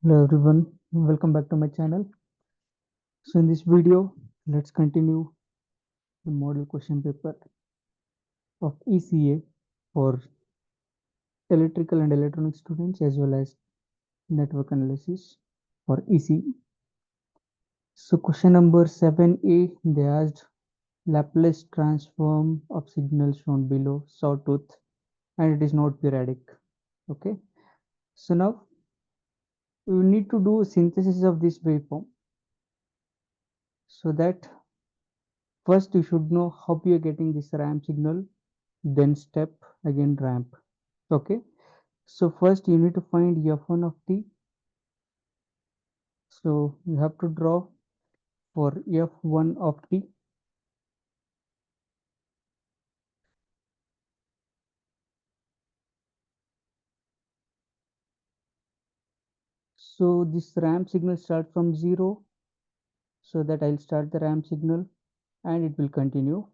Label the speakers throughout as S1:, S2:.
S1: Hello everyone, welcome back to my channel. So in this video, let's continue the model question paper of ECA for electrical and electronic students as well as network analysis for ECE. So question number 7A, they asked Laplace transform of signal shown below sawtooth and it is not periodic. Okay, so now we need to do synthesis of this waveform so that first you should know how you are getting this ramp signal, then step again ramp. Okay, so first you need to find f1 of t. So you have to draw for f1 of t. So this ramp signal start from 0, so that I'll start the ramp signal and it will continue.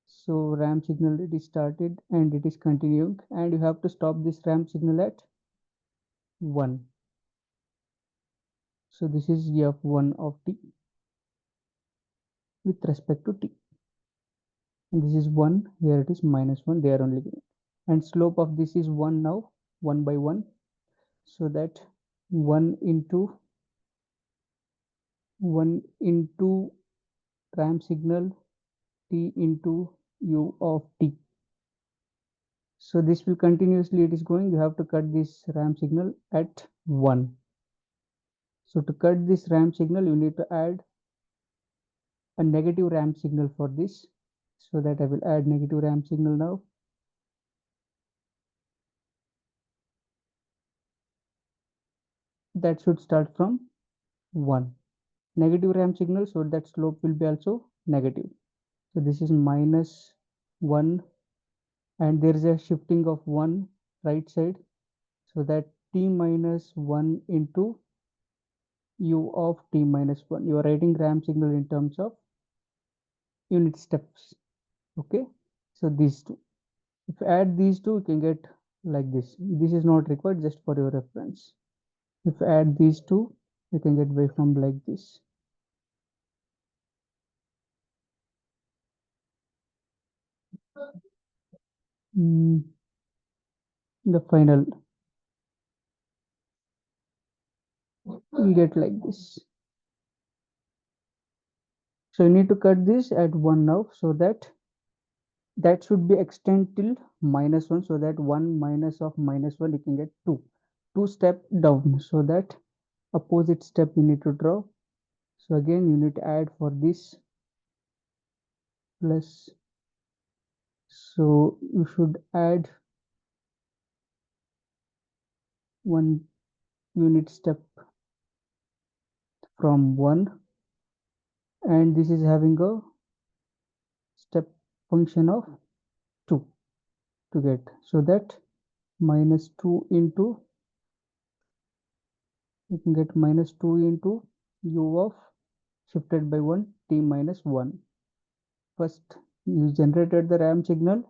S1: So ramp signal, it is started and it is continuing, and you have to stop this ramp signal at 1. So this is f1 of t with respect to t, and this is 1, here it is -1, they are only given, and slope of this is 1 now, 1 by 1, so that 1 into ramp signal t into u of t. So this will continuously, it is going, you have to cut this ramp signal at 1. So to cut this ramp signal, you need to add a negative ramp signal for this, so that I will add negative ramp signal now. That should start from 1. Negative ramp signal, so that slope will be also negative. So this is -1, and there is a shifting of 1 right side, so that t minus 1 into u of t minus 1. You are writing ramp signal in terms of unit steps. Okay, so these two, if you add these two, you can get like this. This is not required, just for your reference. If you add these two, you can get waveform like this. Mm, the final you get like this. So you need to cut this at 1 now, so that should be extend till -1, so that 1 minus of -1 you can get 2. 2 step down, so that opposite step you need to draw. So again you need to add for this plus, so you should add 1 unit step from 1, and this is having a step function of 2 to get, so that -2 into, you can get -2 into u of shifted by 1 t minus 1. First you generated the ramp signal,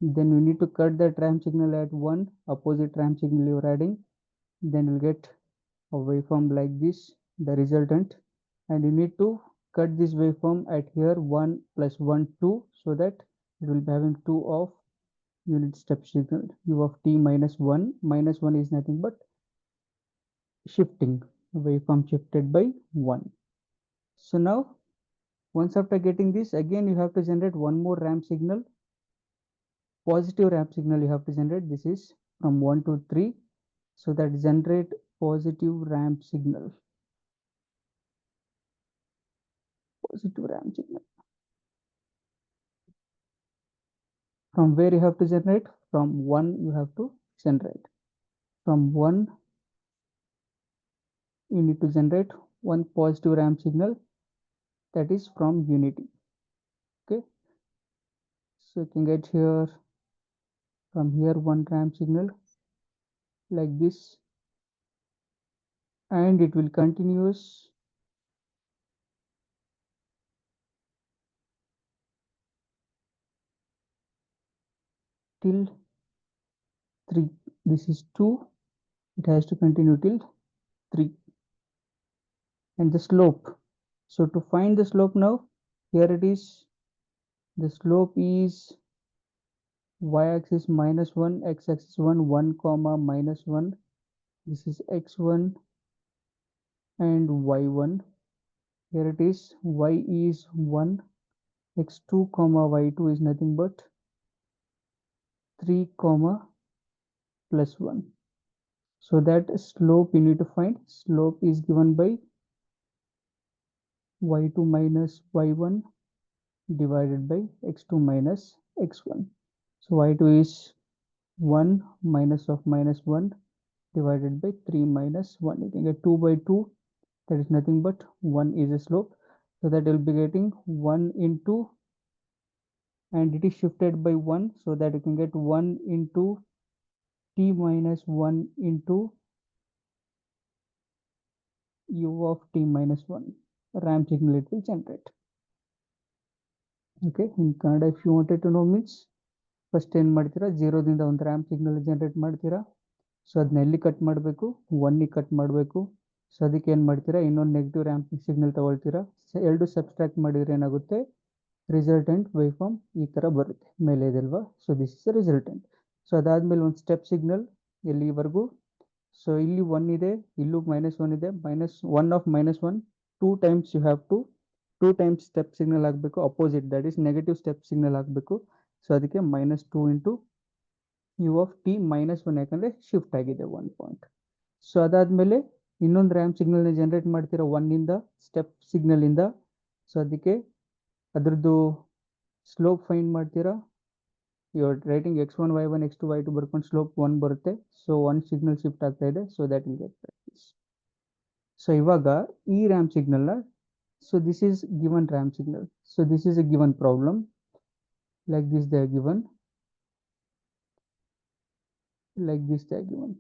S1: then you need to cut that ramp signal at 1, opposite ramp signal you are adding, then you'll get a waveform like this, the resultant, and you need to cut this waveform at here 1 plus 1 2, so that it will be having 2 of unit step signal u of t minus 1. Minus 1 is nothing but shifting, waveform shifted by 1. So now once after getting this, again you have to generate one more ramp signal, positive ramp signal you have to generate. This is from 1 to 3, so that generate positive ramp signal, positive ramp signal. From where you have to generate? From 1 you have to generate. From 1 you need to generate one positive ramp signal, that is from unity. Okay, so you can get here, from here one ramp signal like this, and it will continuous till 3. This is 2, it has to continue till 3. And the slope, so to find the slope now, here it is, the slope is y-axis -1, x-axis 1, 1 comma -1, this is x1 and y1. Here it is, y is 1, x2 comma y2 is nothing but 3 comma plus 1. So that slope you need to find, slope is given by y2 minus y1 divided by x2 minus x1. So y2 is 1 minus of -1 divided by 3 minus 1. You can get 2 by 2, that is nothing but 1 is a slope. So that you'll be getting 1 into, and it is shifted by 1, so that you can get 1 into t minus 1 into u of t minus 1 ramp signal it will generate. Okay, in Kannada if you wanted to know means, first ಏನು ಮಾಡ್ತೀರಾ, ಜೀರೋದಿಂದ ಒಂದು ramp signal generate ಮಾಡ್ತೀರಾ. So ಅದನ್ನ ಎಲ್ಲಿ cut ಮಾಡಬೇಕು, ಒನ್ನಿಗೆ cut ಮಾಡಬೇಕು. So ಅದಕ್ಕೆ ಏನು ಮಾಡ್ತೀರಾ, ಇನ್ನೊಂದು ನೆಗೆಟಿವ್ ರ್ಯಾಂಪ್ ಸಿಗ್ನಲ್ ತಗೊಳ್ತೀರಾ. ಎರಡು ಸಬ್ಸ್ಟ್ರಾಕ್ಟ್ ಮಾಡಿದ್ರೆ ಏನಾಗುತ್ತೆ, ರಿಸಲ್ಟೆಂಟ್ ವೇವ್ ಫಾರ್ಮ್ ಈ ಥರ ಬರುತ್ತೆ, ಮೇಲೆ ಇದೆಲ್ವಾ. So this is resultant. So ಅದಾದಮೇಲೆ ಒಂದು ಸ್ಟೆಪ್ ಸಿಗ್ನಲ್ ಎಲ್ಲಿವರೆಗೂ, ಸೊ ಇಲ್ಲಿ 1 ಇದೆ, ಇಲ್ಲೂ -1 ಇದೆ, -1 of -1 2 times you have to 2 times step signal ಆಗಬೇಕು, opposite that is negative step signal ಆಗಬೇಕು. ಸೊ ಅದಕ್ಕೆ -2 ಇಂಟು ಯು ಆಫ್ ಟಿ -1, ಯಾಕಂದರೆ ಶಿಫ್ಟ್ ಆಗಿದೆ 1 ಪಾಯಿಂಟ್. ಸೊ ಅದಾದಮೇಲೆ ಇನ್ನೊಂದು ರ್ಯಾಂಪ್ ಸಿಗ್ನಲ್ನ ಜನರೇಟ್ ಮಾಡ್ತೀರಾ 1ಇಂದ ಸ್ಟೆಪ್ ಸಿಗ್ನಲಿಂದ. ಸೊ ಅದಕ್ಕೆ ಅದ್ರದ್ದು ಸ್ಲೋಪ್ ಫೈಂಡ್ ಮಾಡ್ತೀರಾ. You are writing x1 y1 x2 y2 ಬರ್ಕೊಂಡು ಸ್ಲೋಪ್ 1 ಬರುತ್ತೆ. ಸೊ 1 ಸಿಗ್ನಲ್ ಶಿಫ್ಟ್ ಆಗ್ತಾ ಇದೆ, so that will get practice. So ಇವಾಗ ಈ ರ್ಯಾಂಪ್ ಸಿಗ್ನಲ್ನ, so this is given ramp signal. So this is A given problem, like this they are given, like this they are given.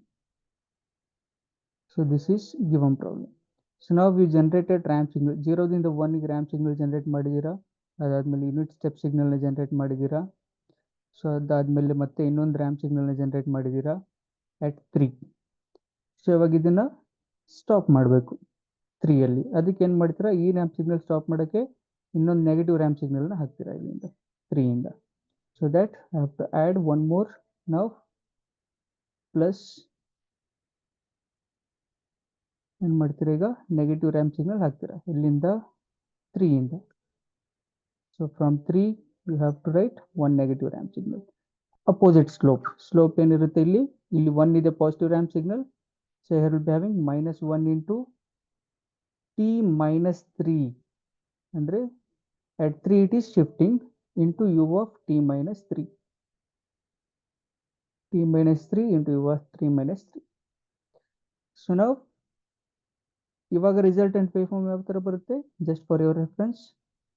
S1: So this is given problem. So now we generated ramp signal, 0 ದಿಂದ 1 ಗೆ ramp signal generate ಮಾಡಿದ್ದೀರಾ. ಅದಾದಮೇಲೆ unit step ಸಿಗ್ನಲ್ನ generate ಮಾಡಿದ್ದೀರಾ. So ಅದಾದಮೇಲೆ ಮತ್ತೆ ಇನ್ನೊಂದು ramp ಸಿಗ್ನಲ್ನ ಜನರೇಟ್ ಮಾಡಿದ್ದೀರಾ at 3. ಸೊ ಇವಾಗ ಇದನ್ನ ಸ್ಟಾಪ್ ಮಾಡಬೇಕು 3ಅಲ್ಲಿ. ಅದಕ್ಕೆ ಏನು ಮಾಡ್ತೀರಾ, ಈ ರ್ಯಾಂಪ್ ಸಿಗ್ನಲ್ ಸ್ಟಾಪ್ ಮಾಡೋಕ್ಕೆ ಇನ್ನೊಂದು ನೆಗೆಟಿವ್ ರ್ಯಾಂಪ್ ಸಿಗ್ನಲ್ನ ಹಾಕ್ತೀರಾ ಇಲ್ಲಿಂದ 3ಇಂದ. So that I have to add one more now, plus ಏನು ಮಾಡ್ತೀರಾ, ಈಗ ನೆಗೆಟಿವ್ ರ್ಯಾಂಪ್ ಸಿಗ್ನಲ್ ಹಾಕ್ತೀರಾ ಇಲ್ಲಿಂದ 3ಇಂದ. So from 3 you have to write one negative ramp signal. Opposite slope ಏನಿರುತ್ತೆ, ಇಲ್ಲಿ 1 ಇದೆ positive ramp signal. So here will be having -1 into t minus 3, ಅಂದರೆ at 3 it is shifting into u of t minus 3. t minus 3 into u of 3 minus 3. So now ಇವಾಗ resultant wave form ಯಾವ ಥರ ಬರುತ್ತೆ, just for your reference.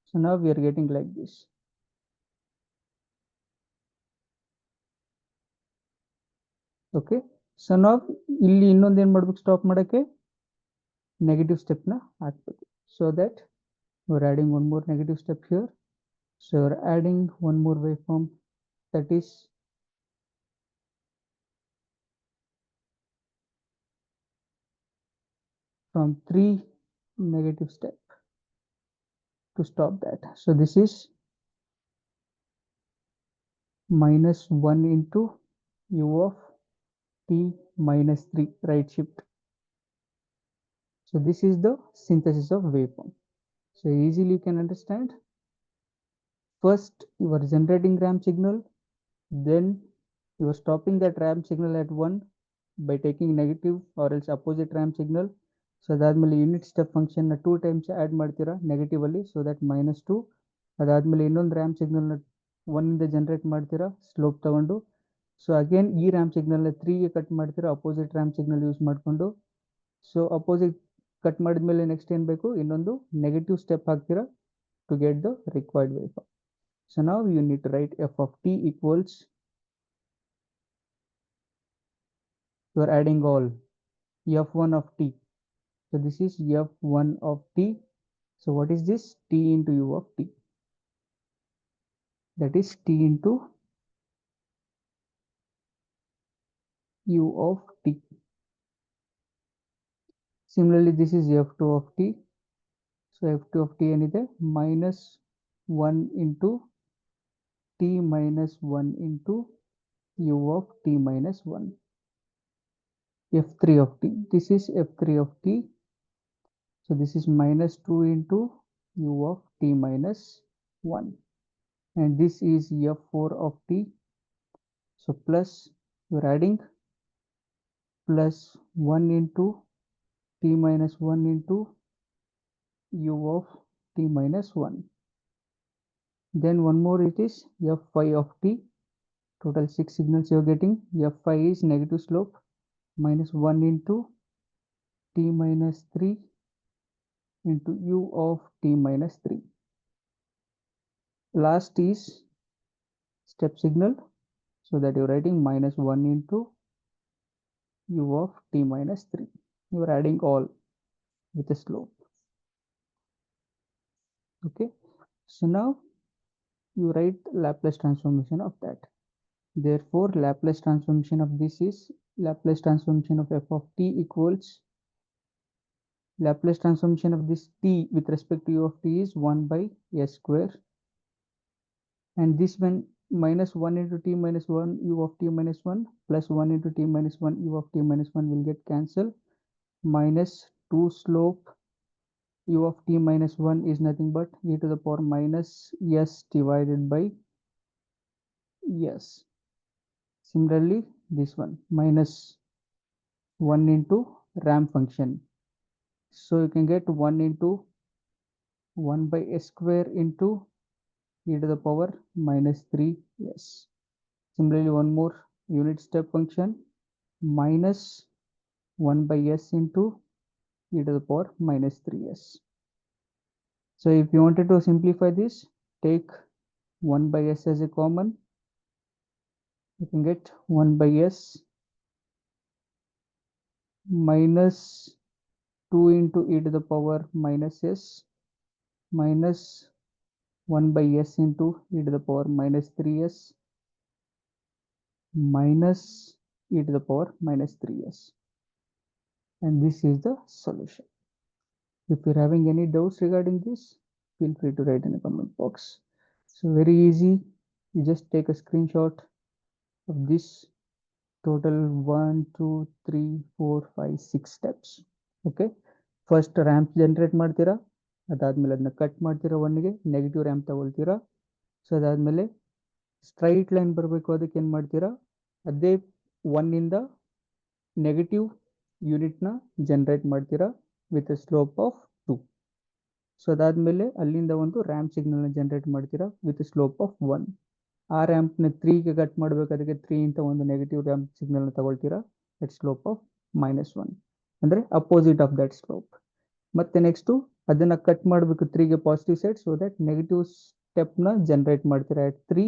S1: So ನಾವು we are getting like this. Okay, so ನಾವು ಇಲ್ಲಿ ಇನ್ನೊಂದು ಏನು ಮಾಡ್ಬೇಕು, ಸ್ಟಾಪ್ ಮಾಡೋಕ್ಕೆ ನೆಗೆಟಿವ್ ಸ್ಟೆಪ್ನ ಹಾಕ್ಬೇಕು. So that you are adding one more negative step here. So you are adding one more wave form, that is from 3 negative step to stop that. So this is -1 into u of t minus 3 right shift. So this is the synthesis of waveform. So easily you can understand. First you are generating ramp signal, then you are stopping that ramp signal at 1 by taking negative or else opposite ramp signal. So ಅದಾದಮೇಲೆ unit step ಫಂಕ್ಷನ್ನ 2 times add ಮಾಡ್ತೀರಾ ನೆಗೆಟಿವಲ್ಲಿ, so that -2. ಅದಾದಮೇಲೆ ಇನ್ನೊಂದು ramp ಸಿಗ್ನಲ್ನ 1ಇಂದ generate ಮಾಡ್ತೀರಾ slope ತಗೊಂಡು. So again ಈ ರ್ಯಾಂಪ್ ಸಿಗ್ನಲ್ನ 3ಗೆ ಕಟ್ ಮಾಡ್ತೀರಾ ಅಪೋಸಿಟ್ ರ್ಯಾಂಪ್ ಸಿಗ್ನಲ್ ಯೂಸ್ ಮಾಡಿಕೊಂಡು. ಸೊ ಅಪೋಸಿಟ್ ಕಟ್ ಮಾಡಿದ್ಮೇಲೆ ನೆಕ್ಸ್ಟ್ ಏನು ಬೇಕು, ಇನ್ನೊಂದು ನೆಗೆಟಿವ್ ಸ್ಟೆಪ್ ಹಾಕ್ತೀರಾ to get the required wave form. So ನಾವು you need to write f of t equals, you are adding all f1 of t. So this is f1 of t. So what is this, t into u of t, that is t into u of t. Similarly, this is f2 of t. So f2 of t ಏನಿದೆ minus 1 into t minus 1 into u of t minus 1. f3 of t. This is f3 of t. So this is minus 2 into u of t minus 1. And this is f4 of t. So plus, you're adding plus 1 into t minus 1 into u of t minus 1. Then one more, it is f5 of t. Total 6 signals you're getting. f5 is negative slope minus 1 into t minus 3 into u of t minus 3. Last is step signal, so that you're writing minus 1 into u of t minus 3. You're adding all with a slope. Okay, so now you write Laplace transformation of that. Therefore, Laplace transformation of this is Laplace transformation of f of t equals Laplace transformation of this t with respect to u of t is 1 by s square. And this when minus 1 into t minus 1 u of t minus 1 plus 1 into t minus 1 u of t minus 1 will get cancelled. Minus 2 slope u of t minus 1 is nothing but e to the power minus s divided by s. Similarly, this one minus 1 into ramp function. So you can get 1 into 1 by s square into e to the power minus 3s. Similarly, one more unit step function minus 1 by s into e to the power minus 3s. So if you wanted to simplify this, take 1 by s as a common. You can get 1 by s minus 2 into e to the power minus s minus 1 by s into e to the power minus 3s minus e to the power minus 3s. And this is the solution. If you're having any doubts regarding this, feel free to write in the comment box. So very easy. You just take a screenshot of this total 1, 2, 3, 4, 5, 6 steps. Okay. First ramp generate ಮಾಡ್ತೀರಾ, ಅದಾದ್ಮೇಲೆ ಅದನ್ನ cut ಮಾಡ್ತೀರಾ, ಒನ್ಗೆ negative ramp ತಗೊಳ್ತೀರಾ. So ಅದಾದ್ಮೇಲೆ straight line ಬರಬೇಕು, ಅದಕ್ಕೆ ಏನು ಮಾಡ್ತೀರಾ, ಅದೇ 1 ಇಂದ ನೆಗೆಟಿವ್ ಯೂನಿಟ್ನ ಜನರೇಟ್ ಮಾಡ್ತೀರಾ with A slope of 2. So ಅದಾದ್ಮೇಲೆ ಅಲ್ಲಿಂದ ಒಂದು ರ್ಯಾಂಪ್ ಸಿಗ್ನಲ್ನ ಜನರೇಟ್ ಮಾಡ್ತೀರಾ ವಿತ್ ಸ್ಲೋಪ್ ಆಫ್ 1. ಆ ರ್ಯಾಂಪ್ನ 3ಗೆ ಕಟ್ ಮಾಡಬೇಕು, ಅದಕ್ಕೆ 3 ಇಂತ ಒಂದು ನೆಗೆಟಿವ್ ರ್ಯಾಂಪ್ ಸಿಗ್ನಲ್ನ ತಗೊಳ್ತೀರಾ ಎಟ್ ಸ್ಲೋಪ್ ಆಫ್ -1, ಅಂದರೆ ಅಪೋಸಿಟ್ ಆಫ್ ದಟ್ ಸ್ಲೋಪ್. ಮತ್ತೆ ನೆಕ್ಸ್ಟು ಅದನ್ನ ಕಟ್ ಮಾಡಬೇಕು 3ಗೆ positive side, so that negative ಸ್ಟೆಪ್ನ ಜನರೇಟ್ ಮಾಡ್ತೀರಾ at 3.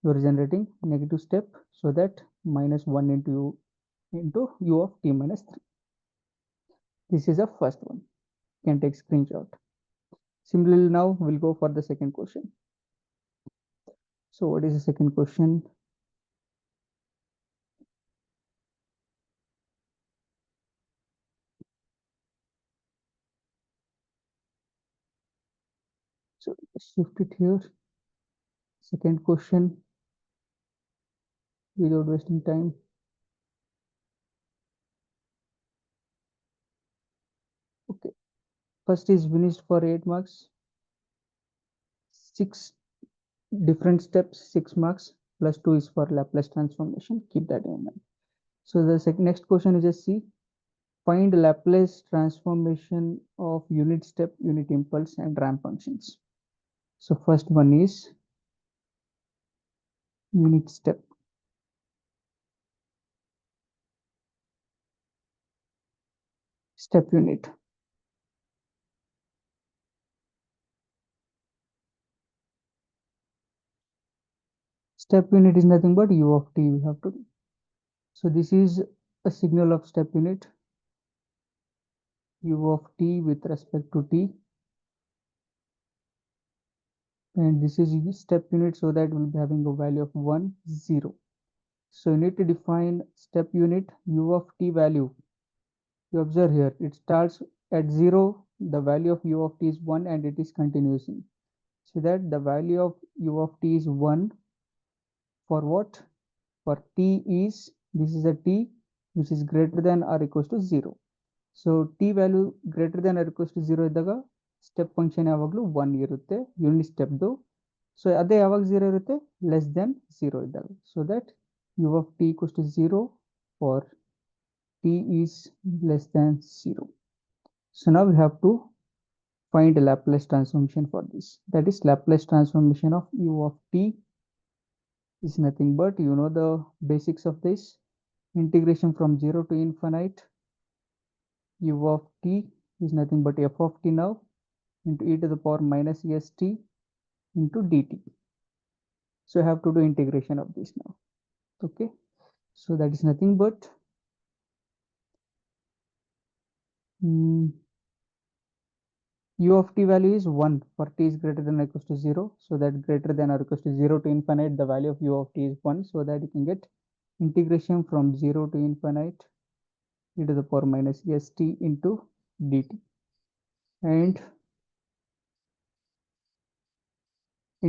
S1: You are generating negative step, so that -1 into u of t minus 3. This is the first one. You can take screenshot. Similarly, now we'll go for the second question. So what is the second question? So shift it here. Second question, without wasting time. Okay. First is finished for 8 marks. 6 different steps, 6 marks, plus 2 is for Laplace transformation. Keep that in mind. So the next question is just see. Find Laplace transformation of unit step, unit impulse, and ramp functions. So first one is unit step. Step unit. Step unit is nothing but u of t we have to do. So this is a signal of step unit, u of t with respect to t. And this is step unit, so that we'll be having a value of 1, 0. So you need to define step unit u of t value. You observe here, it starts at 0, the value of u of t is 1 and it is continuing. So that the value of u of t is 1 for what? For t is, this is a t which is greater than or equals to 0. So t value greater than or equals to 0 ಇದ್ದಾಗ step function ಯಾವಾಗಲೂ 1 ಇರುತ್ತೆ unit ಸ್ಟೆಪ್ದು. So ಅದೇ ಯಾವಾಗ 0 ಇರುತ್ತೆ? Less than 0 ಇದ್ದಾಗ. So that u of t equals to 0 for t is less than 0. So now we have to find a Laplace transformation for this. That is, Laplace transformation of u of t is nothing but, you know the basics of this, integration from 0 to infinite u of t is nothing but f of t now into e to the power minus st into dt. So I have to do integration of this now. Okay, so that is nothing but u of t value is 1 for t is greater than or equals to 0. So that greater than or equals to 0 to infinite, the value of u of t is 1. So that you can get integration from 0 to infinite e to the power minus st into dt. And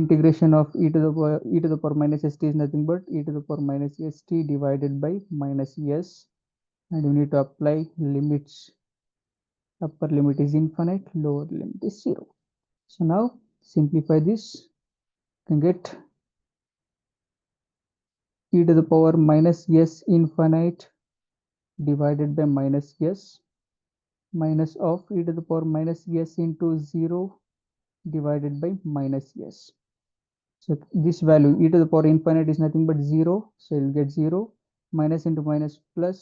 S1: integration of e to the power minus st is nothing but e to the power minus st divided by minus s. And you need to apply limits. Upper limit is infinite, lower limit is 0. So now simplify this. You can get e to the power minus s infinite divided by minus s minus of e to the power minus s into 0 divided by minus s. So this value e to the power infinite is nothing but 0. So you'll get 0 minus into minus plus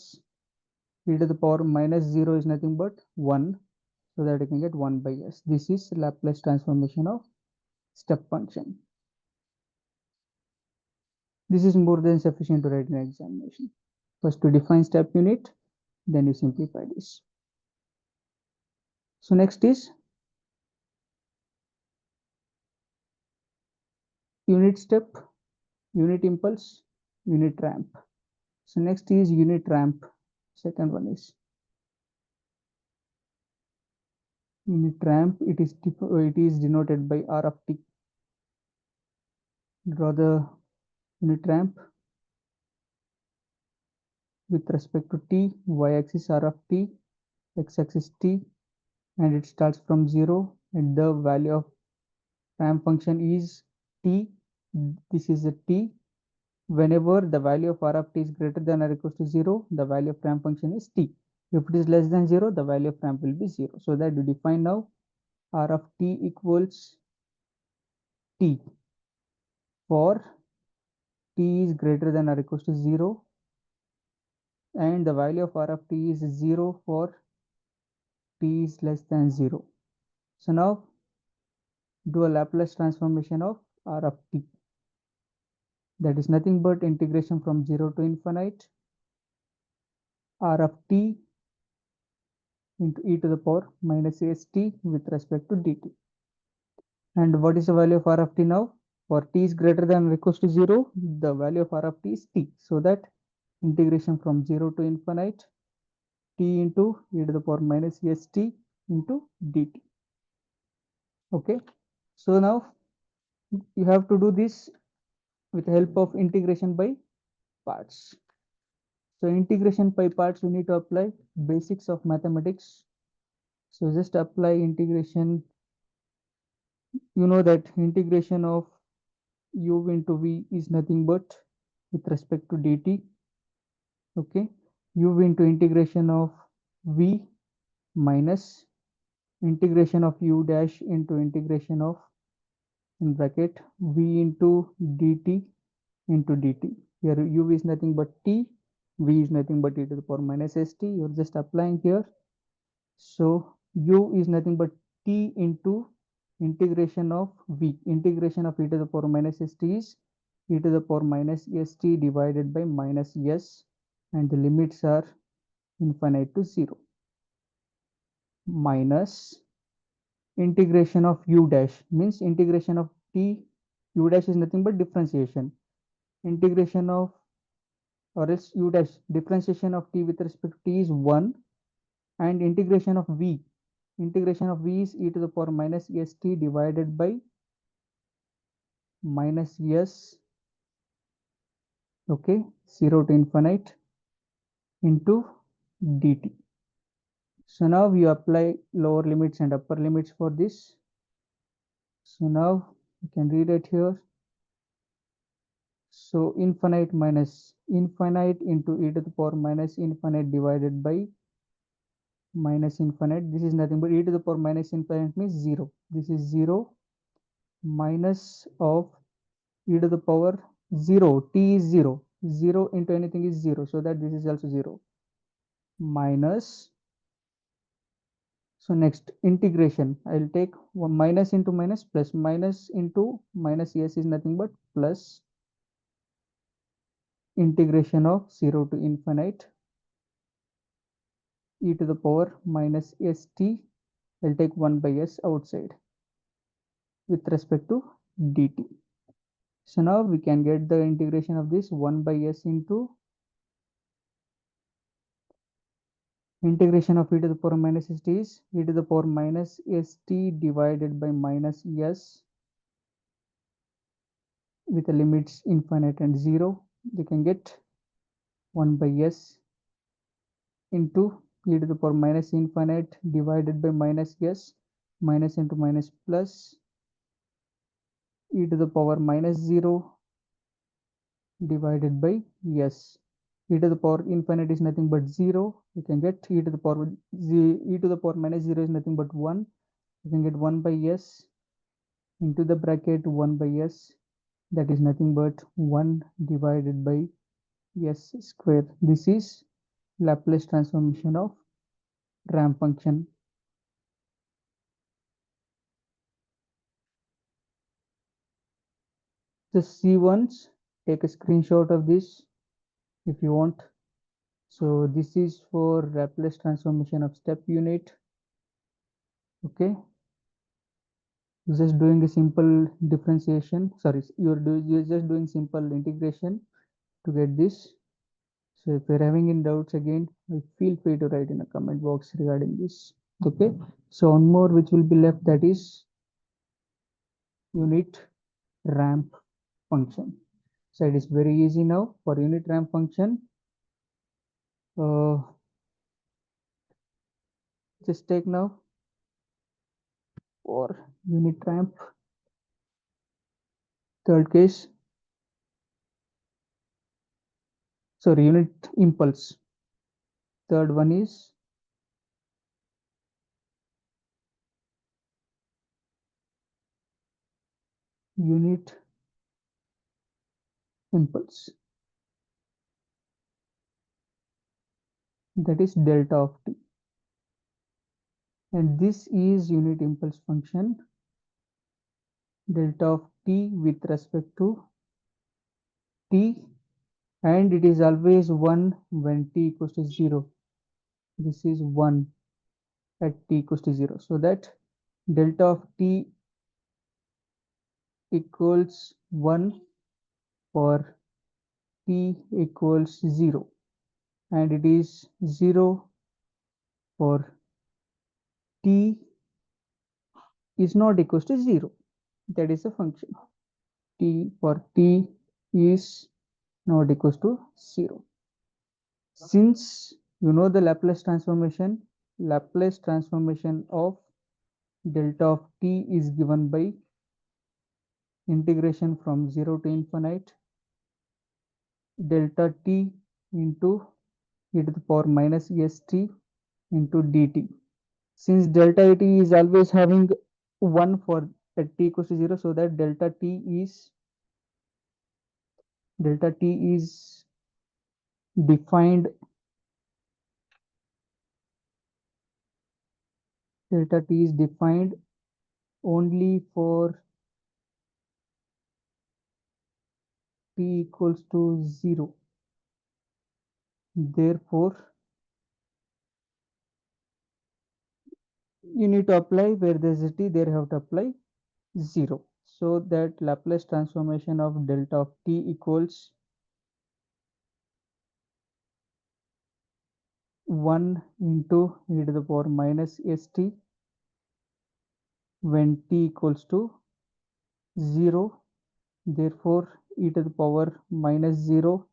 S1: e to the power minus 0 is nothing but 1. So that you can get 1 by s. This is Laplace transformation of step function. This is more than sufficient to write in examination. First to define step unit, then you simplify this. So next is unit step, unit impulse, unit ramp. So next is unit ramp. Second one is unit ramp. It is denoted by r of t. Draw the unit ramp with respect to t, y-axis r of t, x-axis t, and it starts from 0 and the value of ramp function is t. This is a t. Whenever the value of r of t is greater than or equals to 0, the value of ramp function is t. If it is less than 0, the value of ramp will be 0. So that you define now r of t equals t for t is greater than or equals to 0 and the value of r of t is 0 for t is less than 0. So now do a Laplace transformation of r of t. That is nothing but integration from 0 to infinite r of t into e to the power minus st with respect to dt. And what is the value of r of t now? For t is greater than or equals to 0, the value of r of t is t. So that integration from 0 to infinite t into e to the power minus st into dt. Okay. So now you have to do this with the help of integration by parts. So integration by parts, we need to apply basics of mathematics. So just apply integration. You know that integration of u into v is nothing but with respect to dt. Okay, u into integration of v minus integration of u dash into integration of, in bracket, v into dt into dt. Here u is nothing but t, v is nothing but e to the power minus st. You're just applying here. So u is nothing but t into integration of v. Integration of e to the power minus st is e to the power minus st divided by minus s, and the limits are infinite to 0. Minus integration of u dash means integration of t. U dash is nothing but differentiation. Integration of, or else u dash differentiation of t with respect to t is 1 and integration of v. Integration of v is e to the power minus st divided by minus s, okay, 0 to infinite into dt. So now we apply lower limits and upper limits for this. So now you can read it here. So infinite minus infinite into e to the power minus infinite divided by minus infinite. This is nothing but e to the power minus infinite means 0. This is 0 minus of e to the power 0. T is 0. 0 into anything is 0. So that this is also 0. Minus. So next integration. I'll take one minus into minus plus minus into minus s is nothing but plus integration of 0 to infinite e to the power minus st. I'll take 1 by s outside with respect to dt. So now we can get the integration of this 1 by s into integration of e to the power minus st is e to the power minus st divided by minus s with the limits infinite and 0. You can get 1 by s into e to the power minus infinite divided by minus s, minus into minus plus e to the power minus 0 divided by s. E to the power infinite is nothing but 0. You can get e to the power e to the power minus 0 is nothing but 1. You can get 1 by s into the bracket 1 by s, that is nothing but 1 divided by s square. This is Laplace transformation of ramp function. The C ones, take a screenshot of this if you want. So this is for Laplace transformation of step unit. Okay, you're just doing a simple differentiation. Sorry, you're just doing simple integration to get this. So if you're having any doubts again, feel free to write in a comment box regarding this. Okay, so one more which will be left, that is unit ramp function. So it is very easy now for unit ramp function. Just take now for unit ramp. Third case, sorry, unit impulse. Third one is unit impulse, that is delta of t, and this is unit impulse function delta of t with respect to t, and it is always 1 when t equals to 0. This is 1 at t equals to 0, so that delta of t equals 1 for t equals 0, and it is 0 for t is not equals to 0. That is a function. T for t is not equals to 0. Since you know the Laplace transformation of delta of t is given by integration from 0 to infinite delta t into e to the power minus st into dt. Since delta t is always having 1 for at t equals to 0, so that delta t is defined delta t is defined only for t equals to 0. Therefore, you need to apply where there is a t, there you have to apply 0. So that Laplace transformation of delta of t equals 1 into e to the power minus st when t equals to 0. Therefore, e to the power minus 0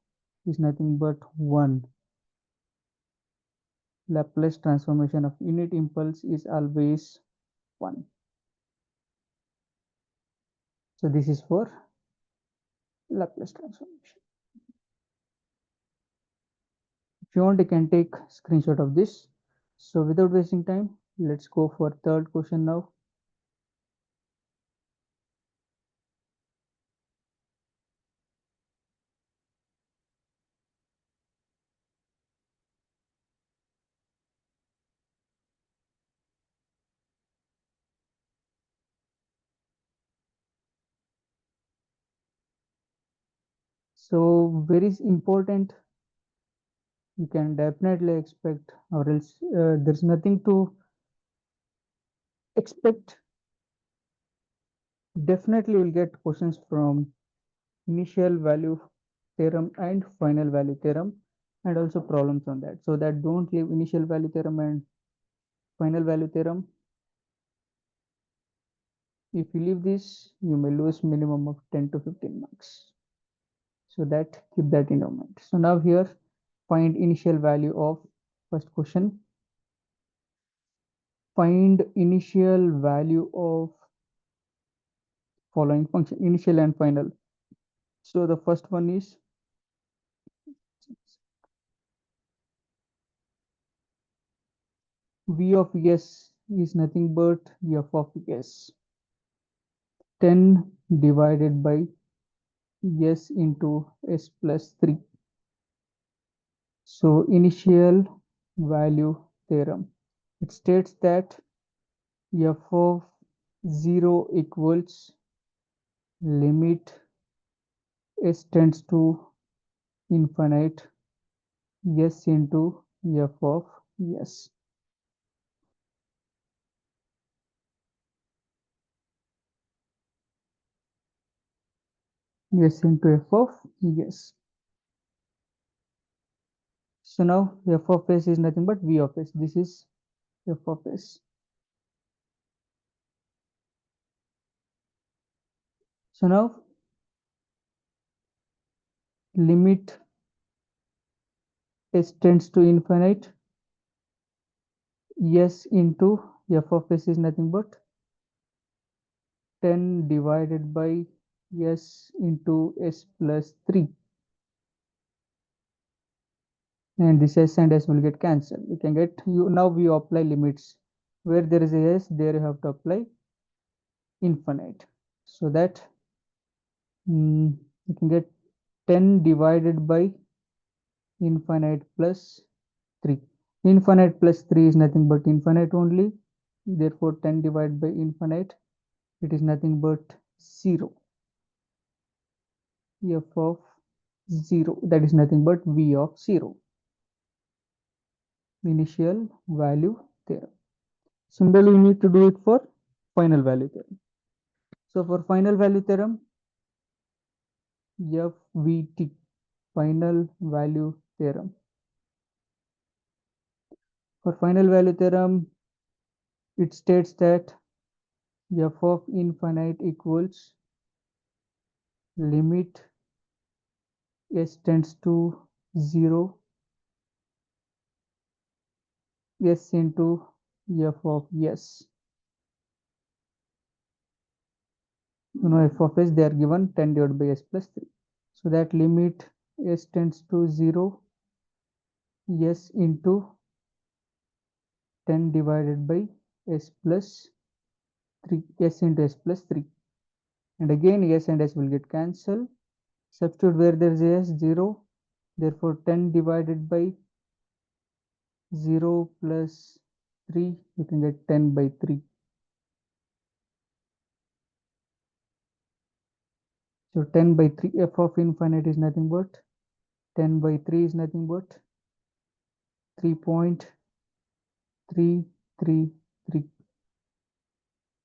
S1: is nothing but 1. Laplace transformation of unit impulse is always 1. So this is for Laplace transformation. If you want, you can take screenshot of this. So without wasting time, let's go for third question now. So very important, you can definitely expect, or else there's nothing to expect. Definitely you'll get questions from initial value theorem and final value theorem, and also problems on that. So that don't leave initial value theorem and final value theorem. If you leave this, you may lose minimum of 10 to 15 marks. So that keep that in your mind. So now here, find initial value of first question. Find initial value of following function, initial and final. So the first one is v of s is nothing but f of s. 10 divided by s into s plus 3. So initial value theorem. It states that f of 0 equals limit s tends to infinite s into f of s. S into f of s. So now f of s is nothing but v of s. This is f of s. So now limit s tends to infinite s into f of s is nothing but 10 divided by s into s plus 3. And this s and s will get cancelled. We can get, you now we apply limits. Where there is a s, there you have to apply infinite. So that you can get 10 divided by infinite plus 3. Infinite plus 3 is nothing but infinite only. Therefore, 10 divided by infinite, it is nothing but 0. F of 0, that is nothing but v of 0. Initial value theorem. Similarly, we need to do it for final value theorem. So for final value theorem, FVT, final value theorem. For final value theorem, it states that f of infinite equals limit s tends to 0 s into f of s. F of s, they are given 10 divided by s plus 3. So that limit s tends to 0 s into 10 divided by s plus 3, s into s plus 3. And again s and s will get cancelled. Substitute where there is a s, 0. Therefore 10 divided by 0 plus 3, you can get 10 by 3. So 10 by 3, f of infinite is nothing but 10 by 3 is nothing but 3.333.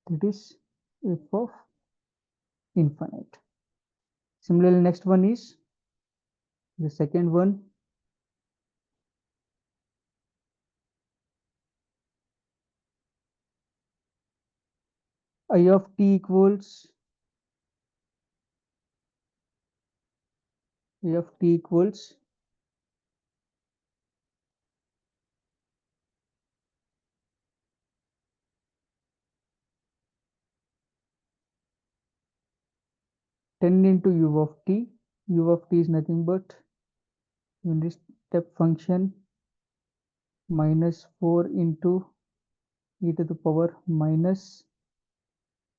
S1: That is f of infinite. Similarly, next one is the second one. I of t equals 10 into u of t. U of t is nothing but unit step function minus 4 into e to the power minus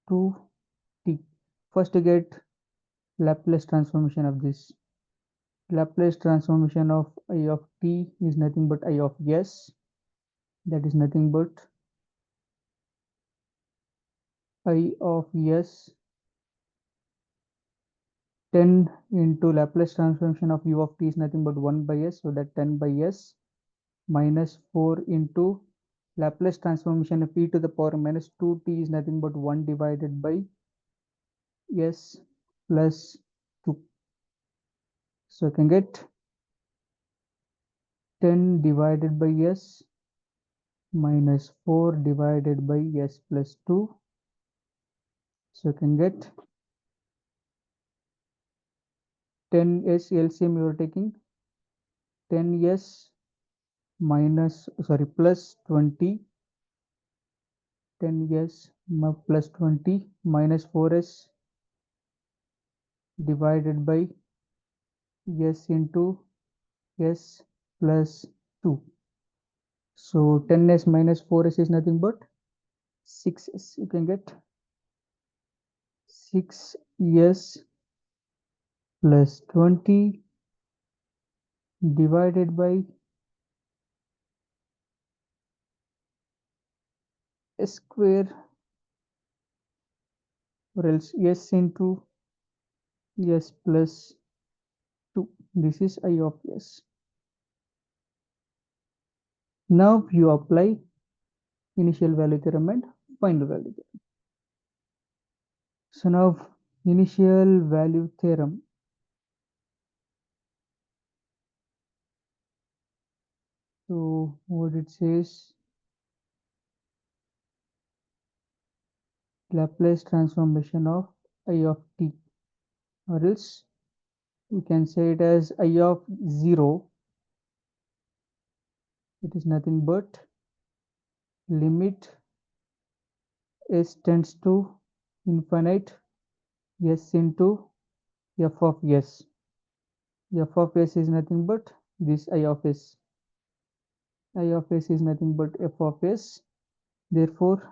S1: 2t. First get Laplace transformation of this. Laplace transformation of I of t is nothing but I of s. That is nothing but I of s 10 into Laplace transformation of u of t is nothing but 1 by s. So that 10 by s minus 4 into Laplace transformation of e to the power minus 2t is nothing but 1 divided by s plus 2. So I can get 10 divided by s minus 4 divided by s plus 2. So I can get 10s LCM you are taking 10s minus plus 20 10s plus 20 minus 4s divided by s into s plus 2. So 10s minus 4s is nothing but 6s. You can get 6s plus 20 divided by s square or else s into s plus 2. This is I of s. Now you apply initial value theorem and final value theorem. So now initial value theorem. So what it says, Laplace transformation of I of t, or else we can say it as I of 0. It is nothing but limit s tends to infinite s into f of s. F of s is nothing but this I of s. I of s is nothing but f of s. Therefore,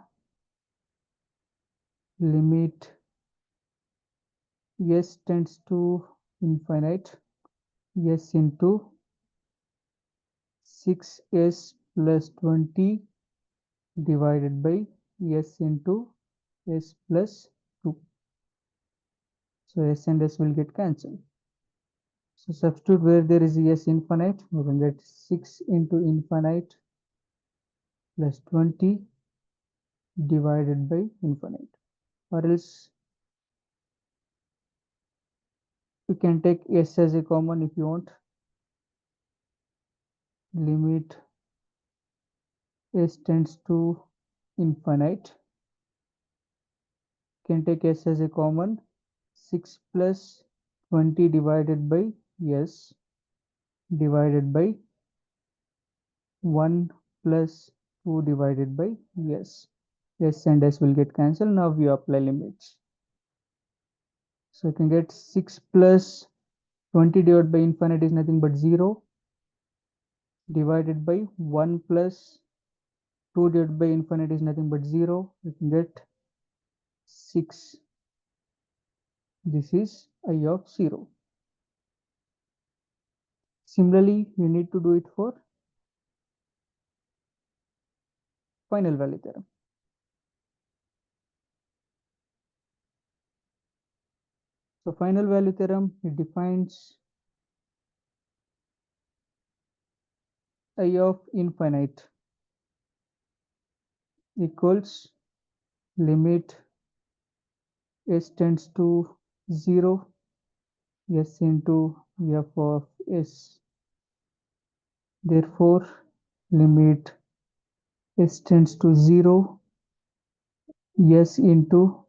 S1: limit s tends to infinite s into 6s plus 20 divided by s into s plus 2. So s and s will get cancelled. So substitute where there is s infinite, we will get 6 into infinite plus 20 divided by infinite. Or else you can take s as a common if you want. Limit s tends to infinite. You can take s as a common. 6 plus 20 divided by s divided by 1 plus 2 divided by s. S and s will get cancelled. Now we apply limits. So you can get 6 plus 20 divided by infinite is nothing but 0 divided by 1 plus 2 divided by infinite is nothing but 0. You can get 6. This is I of 0. Similarly, you need to do it for final value theorem. So final value theorem, it defines I of infinite equals limit s tends to 0 s into f of s. Therefore, limit s tends to 0 S into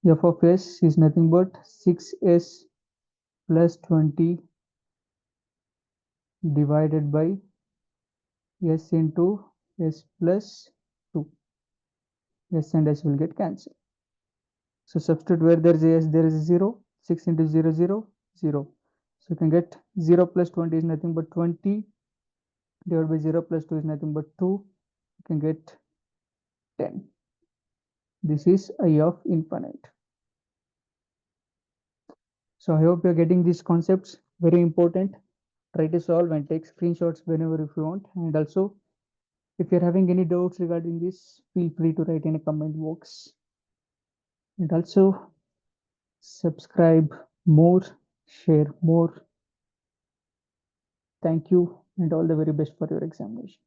S1: f of s is nothing but 6s plus 20 divided by s into s plus 2. S and s will get cancelled. So substitute where there is a s, there is a 0. 6 into 0, 0, 0. So you can get 0 plus 20 is nothing but 20 divided by 0 plus 2 is nothing but 2. You can get 10. This is I of infinite. So I hope you're getting these concepts. Very important. Try to solve and take screenshots whenever if you want. And also, if you're having any doubts regarding this, feel free to write in a comment box. And also, subscribe more, share more. Thank you, and all the very best for your examination.